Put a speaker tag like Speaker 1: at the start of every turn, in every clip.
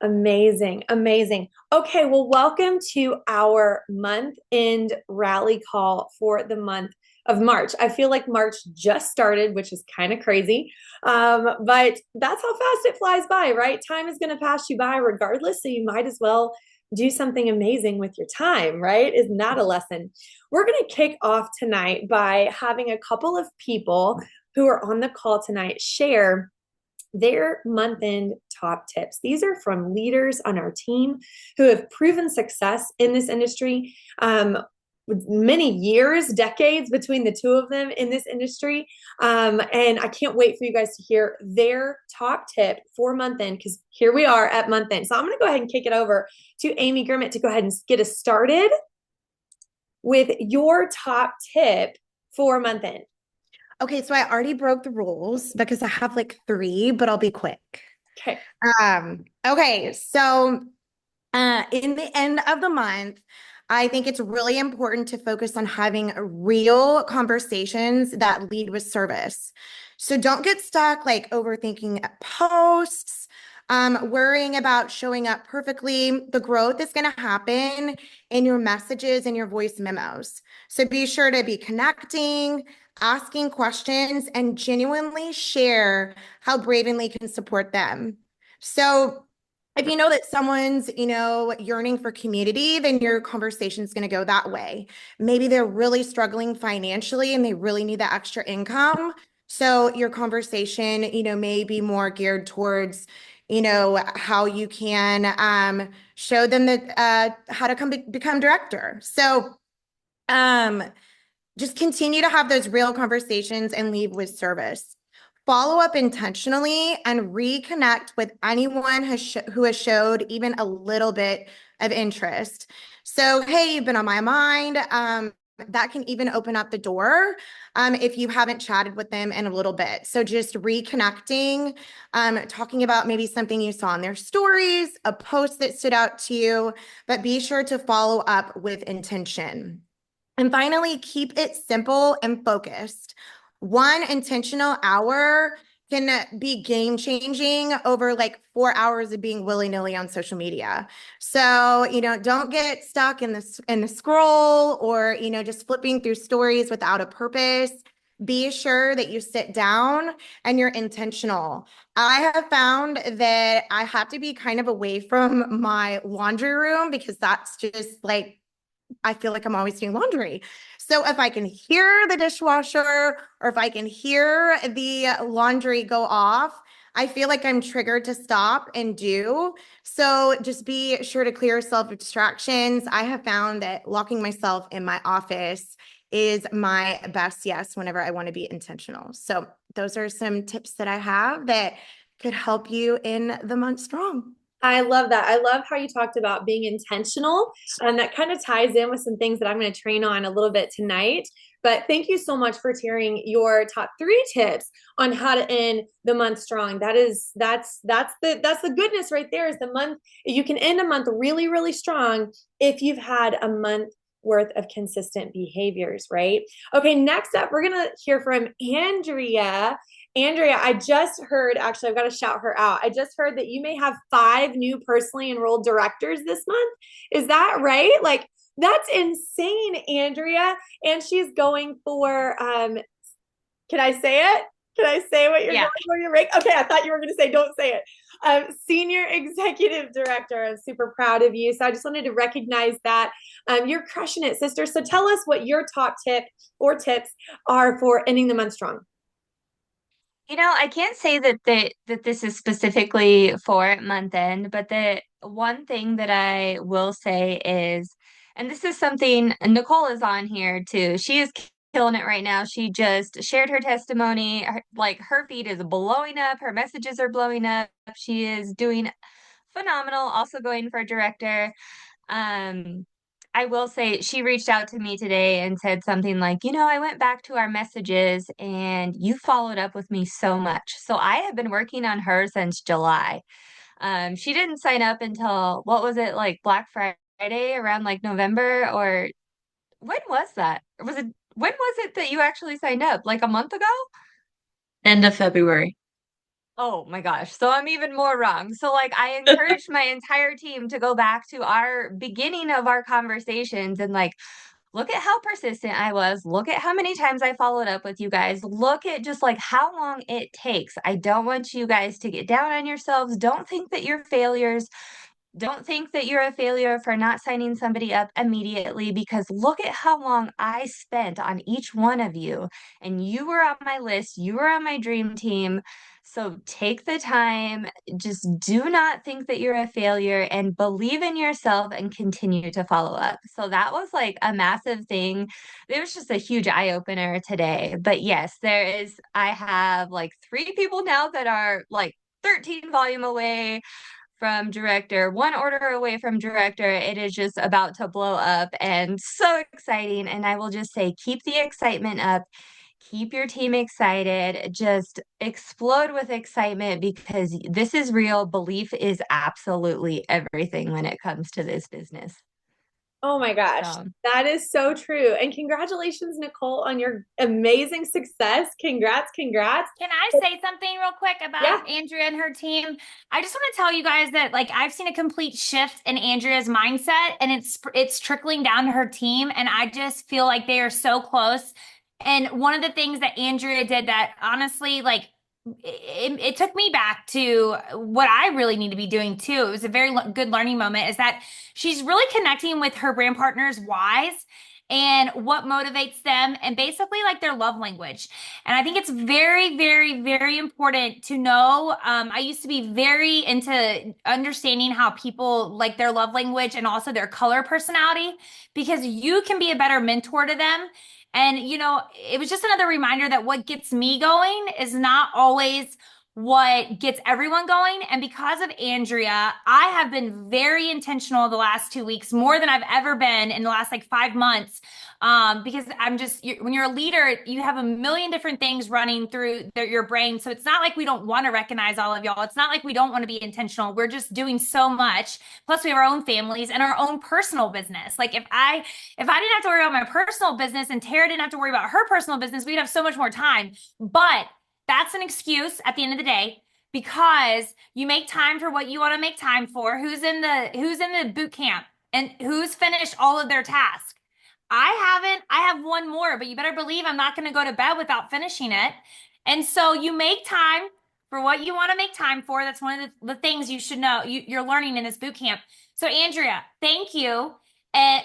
Speaker 1: Amazing, amazing. Okay, well, welcome to our month end rally call for the month of March. I feel like March just started, which is kind of crazy. But that's how fast it flies by, right? Time is going to pass you by regardless. So you might as well do something amazing with your time, right? Isn't that a lesson? We're going to kick off tonight by having a couple of people who are on the call tonight share their month end top tips. These are from leaders on our team who have proven success in this industry. With many years, decades between the two of them in this industry. And I can't wait for you guys to hear their top tip for month end because here we are at month end. So I'm going to go ahead and kick it over to Amy Grimmett to go ahead and get us started with your top tip for month end.
Speaker 2: Okay, so I already broke the rules because I have like three, but I'll be quick.
Speaker 1: Okay.
Speaker 2: Okay, so in the end of the month, I think it's really important to focus on having real conversations that lead with service. So don't get stuck like overthinking posts, worrying about showing up perfectly. The growth is going to happen in your messages and your voice memos. So be sure to be connecting, asking questions, and genuinely share how Bravenly can support them. So if you know that someone's, yearning for community, then your conversation is going to go that way. Maybe they're really struggling financially and they really need that extra income. So your conversation, may be more geared towards, how you can show them that how to become director. So um, just continue to have those real conversations and lead with service. Follow up intentionally and reconnect with anyone who has showed even a little bit of interest. So, hey, you've been on my mind. That can even open up the door if you haven't chatted with them in a little bit. So just reconnecting, talking about maybe something you saw in their stories, a post that stood out to you, but be sure to follow up with intention. And finally, keep it simple and focused. One intentional hour can be game changing over like 4 hours of being willy-nilly on social media. So, don't get stuck in the scroll or, just flipping through stories without a purpose. Be sure that you sit down and you're intentional. I have found that I have to be kind of away from my laundry room because that's just like I feel like I'm always doing laundry. So if I can hear the dishwasher or if I can hear the laundry go off, I feel like I'm triggered to stop and do. So just be sure to clear yourself of distractions. I have found that locking myself in my office is my best yes whenever I want to be intentional. So those are some tips that I have that could help you in the month strong.
Speaker 1: I love that. I love how you talked about being intentional. And that kind of ties in with some things that I'm going to train on a little bit tonight. But thank you so much for sharing your top three tips on how to end the month strong. That's the goodness right there is the month. You can end a month really, really strong if you've had a month worth of consistent behaviors, right? Okay, next up, we're gonna hear from Andrea. Andrea, I just heard, actually, I've got to shout her out. I just heard that you may have 5 new personally enrolled directors this month. Is that right? Like, that's insane, Andrea. And she's going for, can I say it? Can I say what you're
Speaker 2: Yeah.
Speaker 1: going for your rank? Okay, I thought you were going to say, don't say it. Senior Executive Director. I'm super proud of you. So I just wanted to recognize that. You're crushing it, sister. So tell us what your top tip or tips are for ending the month strong.
Speaker 3: I can't say that this is specifically for month end, but the one thing that I will say is, and this is something Nicole is on here too. She is killing it right now. She just shared her testimony. Like her feed is blowing up. Her messages are blowing up. She is doing phenomenal. Also going for director. Um, I will say she reached out to me today and said something like, I went back to our messages and you followed up with me so much. So I have been working on her since July. She didn't sign up until what was it like Black Friday around like November or when was that? When was it that you actually signed up? Like a month ago?
Speaker 4: End of February.
Speaker 3: Oh my gosh. So I'm even more wrong. So like I encouraged my entire team to go back to our beginning of our conversations and like look at how persistent I was. Look at how many times I followed up with you guys. Look at just like how long it takes. I don't want you guys to get down on yourselves. Don't think that you're failures. Don't think that you're a failure for not signing somebody up immediately because look at how long I spent on each one of you. And you were on my list, you were on my dream team. So take the time, just do not think that you're a failure and believe in yourself and continue to follow up. So that was like a massive thing. It was just a huge eye opener today. But yes, I have like 3 people now that are like 13 volume away from director, one order away from director. It is just about to blow up and so exciting. And I will just say, keep the excitement up. Keep your team excited. Just explode with excitement because this is real. Belief is absolutely everything when it comes to this business.
Speaker 1: Oh my gosh,
Speaker 3: So,
Speaker 1: that is so true. And congratulations, Nicole, on your amazing success. Congrats, congrats.
Speaker 4: Can I say something real quick
Speaker 1: Yeah.
Speaker 4: about Andrea and her team? I just want to tell you guys that like I've seen a complete shift in Andrea's mindset and it's trickling down to her team and I just feel like they are so close. And one of the things that Andrea did that honestly like it took me back to what I really need to be doing too. It was a very good learning moment is that she's really connecting with her brand partners' whys and what motivates them and basically like their love language. And I think it's very, very, very important to know. I used to be very into understanding how people like their love language and also their color personality because you can be a better mentor to them. And, you know, it was just another reminder that what gets me going is not always what gets everyone going. And because of Andrea, I have been very intentional the last 2 weeks, more than I've ever been in the last like 5 months. Because when you're a leader, you have a million different things running through your brain. So it's not like we don't want to recognize all of y'all. It's not like we don't want to be intentional. We're just doing so much. Plus we have our own families and our own personal business. Like if I didn't have to worry about my personal business and Tara didn't have to worry about her personal business, we'd have so much more time. But that's an excuse at the end of the day because you make time for what you want to make time for. Who's in the boot camp and who's finished all of their tasks? I haven't. I have one more, but you better believe I'm not going to go to bed without finishing it. And so you make time for what you want to make time for. That's one of the things you should know you're learning in this boot camp. So Andrea, thank you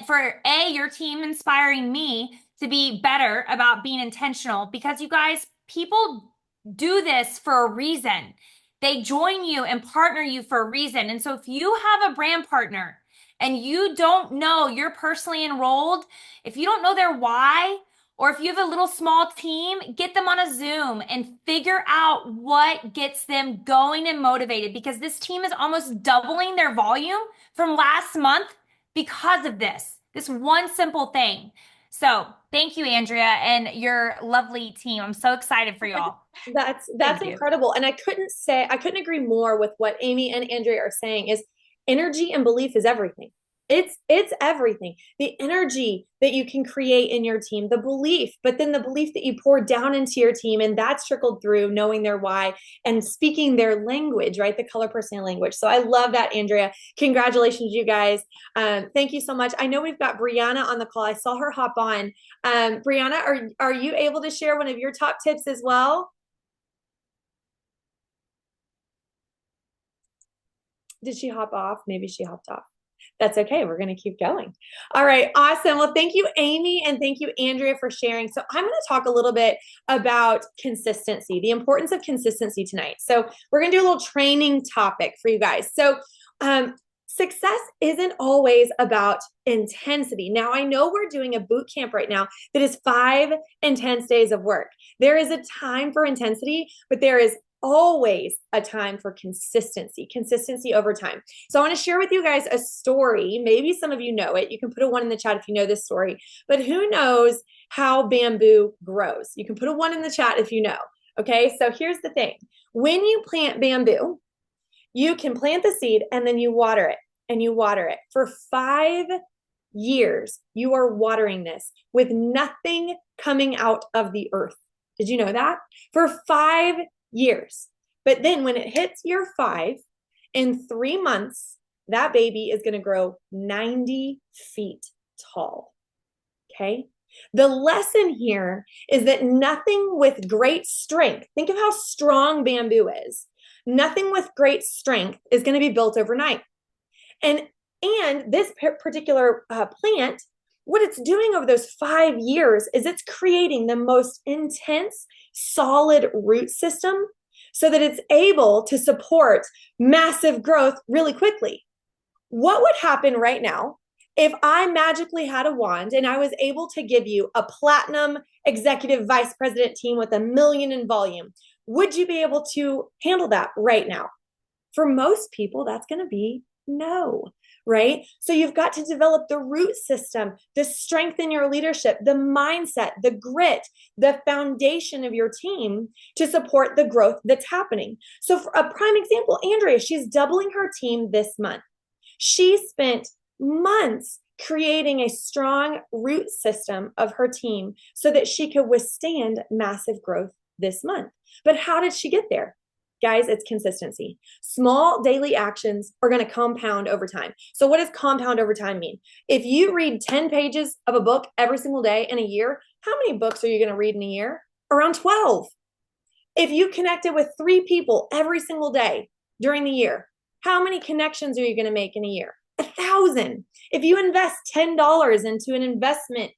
Speaker 4: for your team inspiring me to be better about being intentional because you guys, people do this for a reason. They join you and partner you for a reason. And so if you have a brand partner and you don't know you're personally enrolled, if you don't know their why, or if you have a little small team, get them on a Zoom and figure out what gets them going and motivated because this team is almost doubling their volume from last month because of this one simple thing. So thank you, Andrea, and your lovely team. I'm so excited for y'all.
Speaker 1: That's
Speaker 3: Thank you.
Speaker 1: incredible. And I couldn't agree more with what Amy and Andrea are saying is energy and belief is everything. It's everything. The energy that you can create in your team, the belief, but then the belief that you pour down into your team and that's trickled through knowing their why and speaking their language, right? The color personality language. So I love that, Andrea. Congratulations, you guys. Thank you so much. I know we've got Brianna on the call. I saw her hop on. Brianna, are you able to share one of your top tips as well? Did she hop off? Maybe she hopped off. That's okay. We're going to keep going. All right. Awesome. Well, thank you, Amy, and thank you, Andrea, for sharing. So I'm going to talk a little bit about consistency, the importance of consistency tonight. So we're going to do a little training topic for you guys. So success isn't always about intensity. Now, I know we're doing a boot camp right now that is 5 intense days of work. There is a time for intensity, but there is always a time for consistency over time. So I want to share with you guys a story. Maybe some of you know it. You can put a 1 in the chat if you know this story, but who knows how bamboo grows? You can put a 1 in the chat if you know. Okay. So here's the thing. When you plant bamboo, you can plant the seed and then you water it and you water it for 5 years. You are watering this with nothing coming out of the earth. Did you know that? For 5 years. But then when it hits year 5, in 3 months, that baby is going to grow 90 feet tall. Okay. The lesson here is that nothing with great strength, think of how strong bamboo is. Nothing with great strength is going to be built overnight. And this particular plant, what it's doing over those 5 years is it's creating the most intense, solid root system so that it's able to support massive growth really quickly. What would happen right now if I magically had a wand and I was able to give you a platinum executive vice president team with $1 million in volume? Would you be able to handle that right now? For most people, that's going to be no, right? So you've got to develop the root system, the strength in your leadership, the mindset, the grit, the foundation of your team to support the growth that's happening. So for a prime example, Andrea, she's doubling her team this month. She spent months creating a strong root system of her team so that she could withstand massive growth this month. But how did she get there? Guys, it's consistency. Small daily actions are going to compound over time. So what does compound over time mean? If you read 10 pages of a book every single day in a year, how many books are you going to read in a year? Around 12. If you connected with 3 people every single day during the year, how many connections are you going to make in a year? 1,000. If you invest $10 into an investment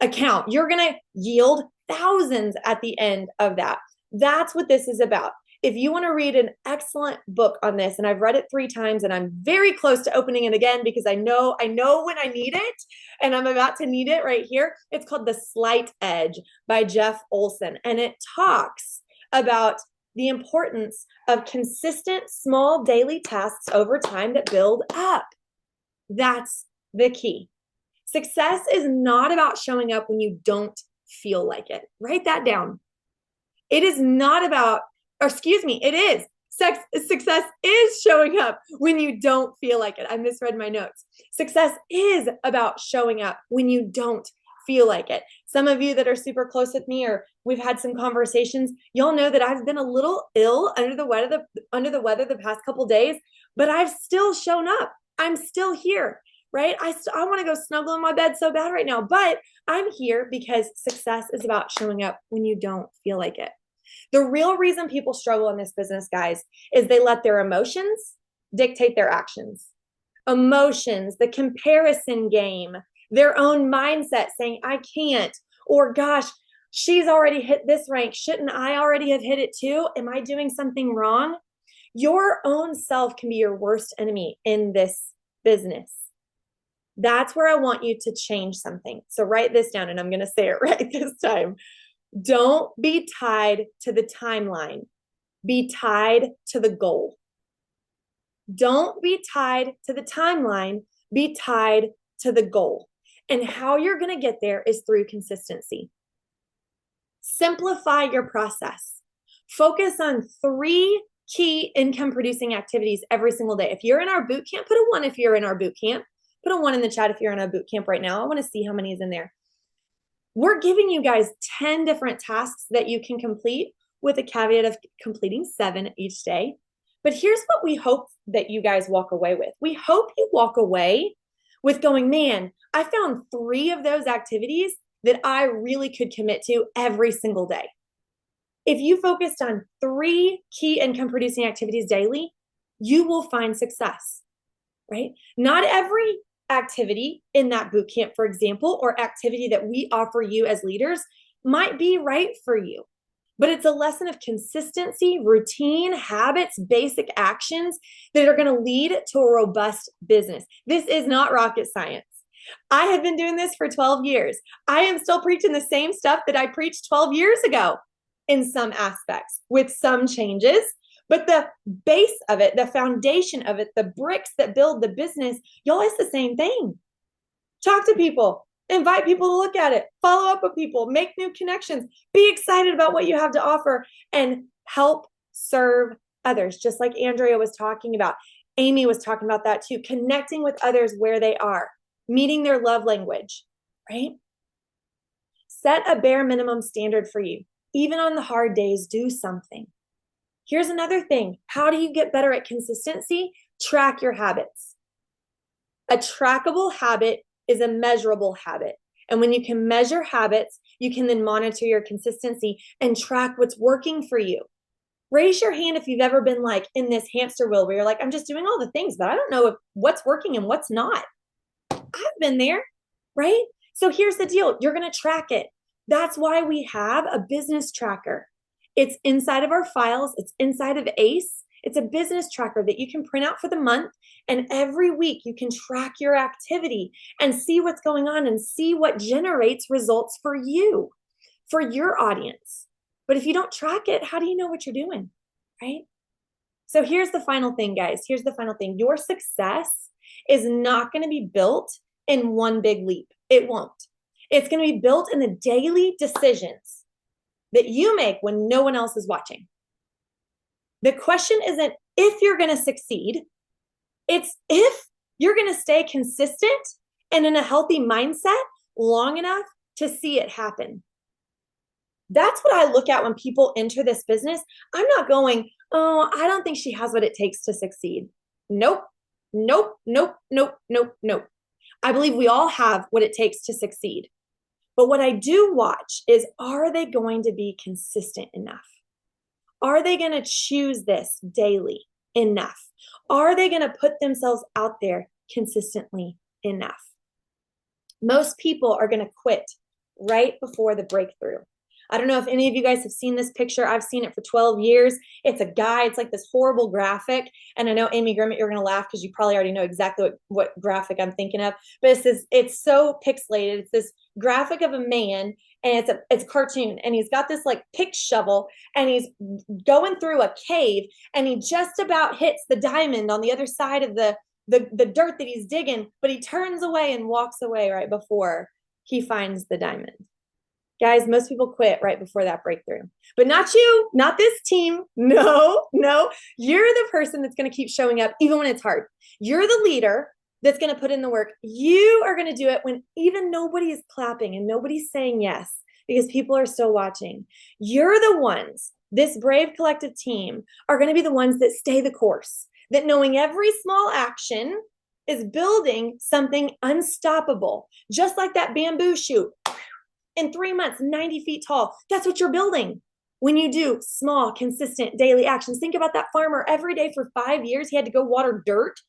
Speaker 1: account, you're going to yield thousands at the end of that. That's what this is about. If you want to read an excellent book on this, and I've read it 3 times and I'm very close to opening it again because I know when I need it, and I'm about to need it right here. It's called The Slight Edge by Jeff Olson. And it talks about the importance of consistent small daily tasks over time that build up. That's the key. Success is not about showing up when you don't feel like it. Write that down. It is not about, or excuse me, it is. Success is showing up when you don't feel like it. I misread my notes. Success is about showing up when you don't feel like it. Some of you that are super close with me, or we've had some conversations, y'all know that I've been a little ill under the weather the past couple days, but I've still shown up. I'm still here, right? I want to go snuggle in my bed so bad right now, but I'm here because success is about showing up when you don't feel like it. The real reason people struggle in this business, guys, is they let their emotions dictate their actions. Emotions, the comparison game, their own mindset saying, I can't, or gosh, she's already hit this rank. Shouldn't I already have hit it too? Am I doing something wrong? Your own self can be your worst enemy in this business. That's where I want you to change something. So write this down, and I'm going to say it right this time. Don't be tied to the timeline. Be tied to the goal. Don't be tied to the timeline. Be tied to the goal. And how you're going to get there is through consistency. Simplify your process. Focus on 3 key income producing activities every single day. If you're in our boot camp, put a 1 if you're in our boot camp. Put a 1 in the chat if you're in a boot camp right now. I want to see how many is in there. We're giving you guys 10 different tasks that you can complete, with a caveat of completing 7 each day. But here's what we hope that you guys walk away with. We hope you walk away with going, man, I found 3 of those activities that I really could commit to every single day. If you focused on 3 key income producing activities daily, you will find success, right? Not every activity in that boot camp, for example, or activity that we offer you as leaders might be right for you. But it's a lesson of consistency, routine, habits, basic actions that are going to lead to a robust business. This is not rocket science. I have been doing this for 12 years. I am still preaching the same stuff that I preached 12 years ago in some aspects, with some changes. But the base of it, the foundation of it, the bricks that build the business, y'all, it's the same thing. Talk to people, invite people to look at it, follow up with people, make new connections, be excited about what you have to offer, and help serve others, just like Andrea was talking about. Amy was talking about that too, connecting with others where they are, meeting their love language, right? Set a bare minimum standard for you. Even on the hard days, do something. Here's another thing. How do you get better at consistency? Track your habits. A trackable habit is a measurable habit. And when you can measure habits, you can then monitor your consistency and track what's working for you. Raise your hand if you've ever been like in this hamster wheel where you're like, I'm just doing all the things, but I don't know what's working and what's not. I've been there, right? So here's the deal. You're going to track it. That's why we have a business tracker. It's inside of our files. It's inside of ACE. It's a business tracker that you can print out for the month. And every week you can track your activity and see what's going on and see what generates results for you, for your audience. But if you don't track it, how do you know what you're doing, right? So here's the final thing, guys. Here's the final thing. Your success is not going to be built in one big leap. It won't. It's going to be built in the daily decisions that you make when no one else is watching. The question isn't if you're going to succeed. It's if you're going to stay consistent and in a healthy mindset long enough to see it happen. That's what I look at when people enter this business. I'm not going, oh, I don't think she has what it takes to succeed. Nope, nope, nope, nope, nope, nope. I believe we all have what it takes to succeed. But what I do watch is, are they going to be consistent enough? Are they going to choose this daily enough? Are they going to put themselves out there consistently enough? Most people are going to quit right before the breakthrough. I don't know if any of you guys have seen this picture. I've seen it for 12 years. It's a guy. It's like this horrible graphic. And I know, Amy Grimmett, you're going to laugh because you probably already know exactly what graphic I'm thinking of. But it's so pixelated. It's this graphic of a man, and it's a cartoon. And he's got this like pick shovel, and he's going through a cave, and he just about hits the diamond on the other side of the dirt that he's digging. But he turns away and walks away right before he finds the diamond. Guys, most people quit right before that breakthrough, but not you, not this team. No, you're the person that's going to keep showing up even when it's hard. You're the leader that's going to put in the work. You are going to do it when even nobody is clapping and nobody's saying yes because people are still watching. You're the ones, this brave collective team, are going to be the ones that stay the course, that knowing every small action is building something unstoppable, just like that bamboo shoot. In 3 months, 90 feet tall. That's what you're building when you do small, consistent daily actions. Think about that farmer. Every day for 5 years, he had to go water dirt,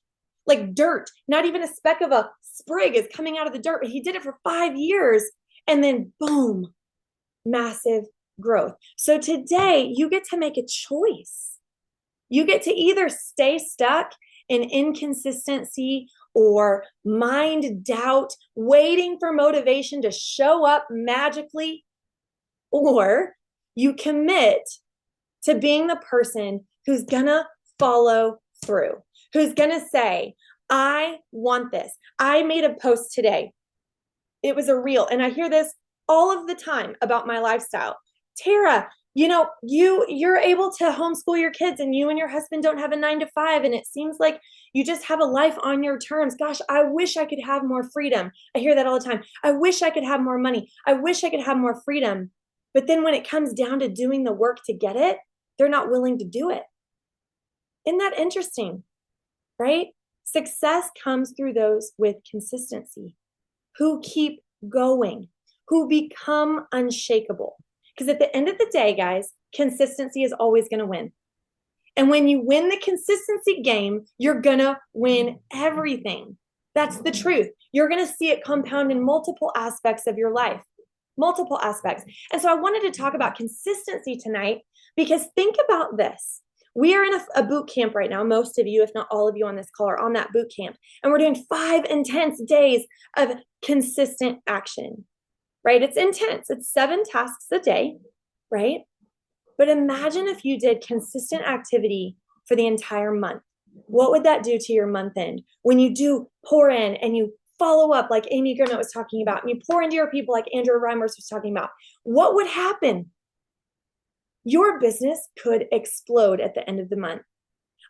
Speaker 1: like dirt. Not even a speck of a sprig is coming out of the dirt, but he did it for 5 years. And then boom, massive growth. So today you get to make a choice. You get to either stay stuck in inconsistency or mind doubt, waiting for motivation to show up magically, or you commit to being the person who's gonna follow through, who's gonna say, I want this. I made a post today. It was a reel, and I hear this all of the time about my lifestyle. Tara, you're able to homeschool your kids, and you and your husband don't have a 9-to-5, and it seems like you just have a life on your terms. Gosh, I wish I could have more freedom. I hear that all the time. I wish I could have more money. I wish I could have more freedom. But then when it comes down to doing the work to get it, they're not willing to do it. Isn't that interesting? Right? Success comes through those with consistency, who keep going, who become unshakable. Because at the end of the day, guys, consistency is always going to win. And when you win the consistency game, you're going to win everything. That's the truth. You're going to see it compound in multiple aspects of your life, multiple aspects. And so I wanted to talk about consistency tonight because think about this. We are in a boot camp right now. Most of you, if not all of you on this call, are on that boot camp. And we're doing 5 intense days of consistent action. Right? It's intense. It's 7 tasks a day, right? But imagine if you did consistent activity for the entire month. What would that do to your month end? When you do pour in and you follow up like Amy Grimmett was talking about, and you pour into your people like Andrew Reimers was talking about, what would happen? Your business could explode at the end of the month.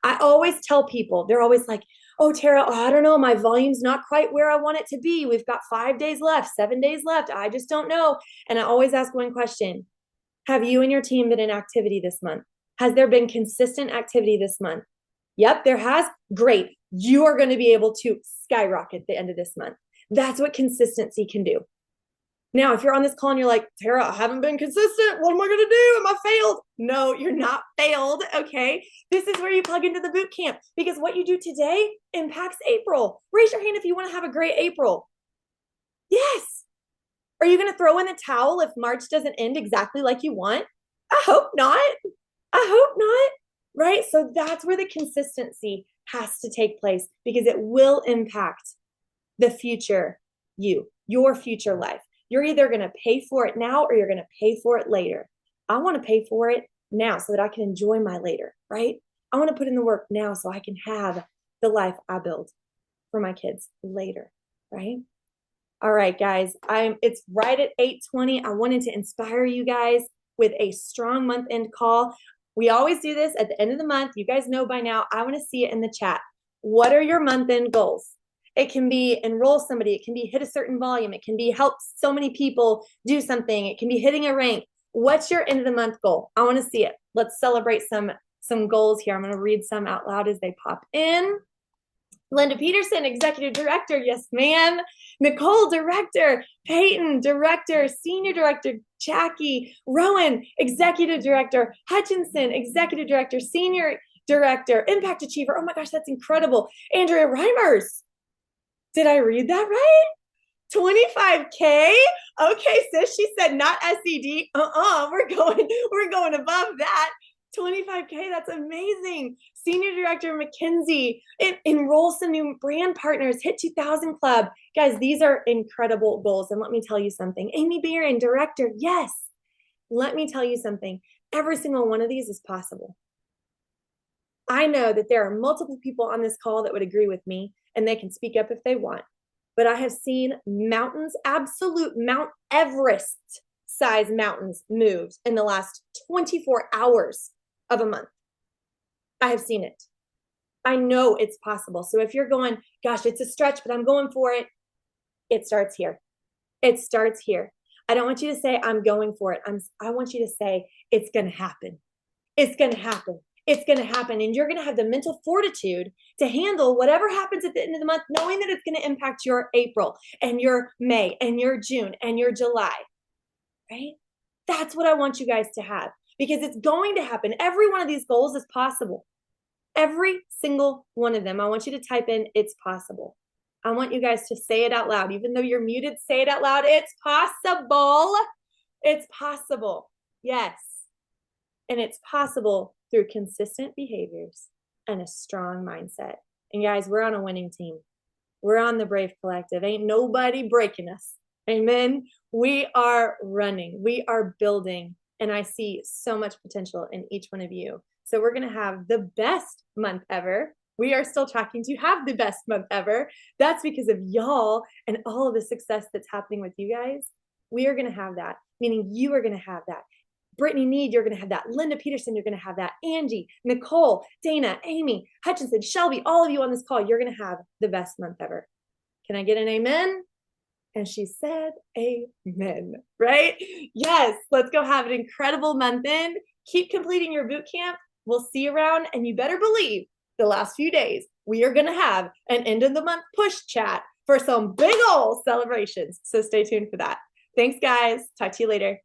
Speaker 1: I always tell people, they're always like, oh, Tara, I don't know. My volume's not quite where I want it to be. We've got 5 days left, 7 days left. I just don't know. And I always ask one question. Have you and your team been in activity this month? Has there been consistent activity this month? Yep, there has. Great. You are going to be able to skyrocket at the end of this month. That's what consistency can do. Now, if you're on this call and you're like, Tara, I haven't been consistent. What am I going to do? Am I failed? No, you're not failed. Okay. This is where you plug into the boot camp, because what you do today impacts April. Raise your hand if you want to have a great April. Yes. Are you going to throw in the towel if March doesn't end exactly like you want? I hope not. I hope not. Right? So that's where the consistency has to take place, because it will impact the future you, your future life. You're either going to pay for it now or you're going to pay for it later. I want to pay for it now so that I can enjoy my later, right? I want to put in the work now so I can have the life I build for my kids later, right? All right, guys, it's right at 8:20. I wanted to inspire you guys with a strong month end call. We always do this at the end of the month. You guys know by now. I want to see it in the chat. What are your month end goals? It can be enroll somebody. It can be hit a certain volume. It can be help so many people do something. It can be hitting a rank. What's your end of the month goal? I want to see it. Let's celebrate some goals here. I'm going to read some out loud as they pop in. Linda Peterson, Executive Director. Yes, ma'am. Nicole, Director. Peyton, Director. Senior Director. Jackie. Rowan, Executive Director. Hutchinson, Executive Director. Senior Director. Impact Achiever. Oh my gosh, that's incredible. Andrea Reimers. Did I read that right? 25K? Okay, sis, she said not SED. We're going above that. 25K, that's amazing. Senior Director McKinsey, enroll some new brand partners, hit 2000 Club. Guys, these are incredible goals. And let me tell you something. Amy Barron, Director, yes. Let me tell you something. Every single one of these is possible. I know that there are multiple people on this call that would agree with me, and they can speak up if they want. But I have seen mountains, absolute Mount Everest size mountains moved in the last 24 hours of a month. I have seen it. I know it's possible. So if you're going, gosh, it's a stretch, but I'm going for it, it starts here. It starts here. I don't want you to say, I'm going for it. I want you to say, it's going to happen. It's going to happen. It's going to happen. And you're going to have the mental fortitude to handle whatever happens at the end of the month, knowing that it's going to impact your April and your May and your June and your July, right? That's what I want you guys to have, because it's going to happen. Every one of these goals is possible. Every single one of them. I want you to type in, it's possible. I want you guys to say it out loud. Even though you're muted, say it out loud. It's possible. It's possible. Yes. And it's possible through consistent behaviors and a strong mindset. And guys, we're on a winning team. We're on the Brave Collective. Ain't nobody breaking us. Amen. We are running. We are building. And I see so much potential in each one of you. So we're going to have the best month ever. We are still tracking to have the best month ever. That's because of y'all and all of the success that's happening with you guys. We are going to have that, meaning you are going to have that. Brittany Need, you're going to have that. Linda Peterson, you're going to have that. Angie, Nicole, Dana, Amy, Hutchinson, Shelby, all of you on this call, you're going to have the best month ever. Can I get an amen? And she said, amen, right? Yes, let's go have an incredible month end. Keep completing your boot camp. We'll see you around, and you better believe the last few days, we are going to have an end of the month push chat for some big old celebrations. So stay tuned for that. Thanks, guys. Talk to you later.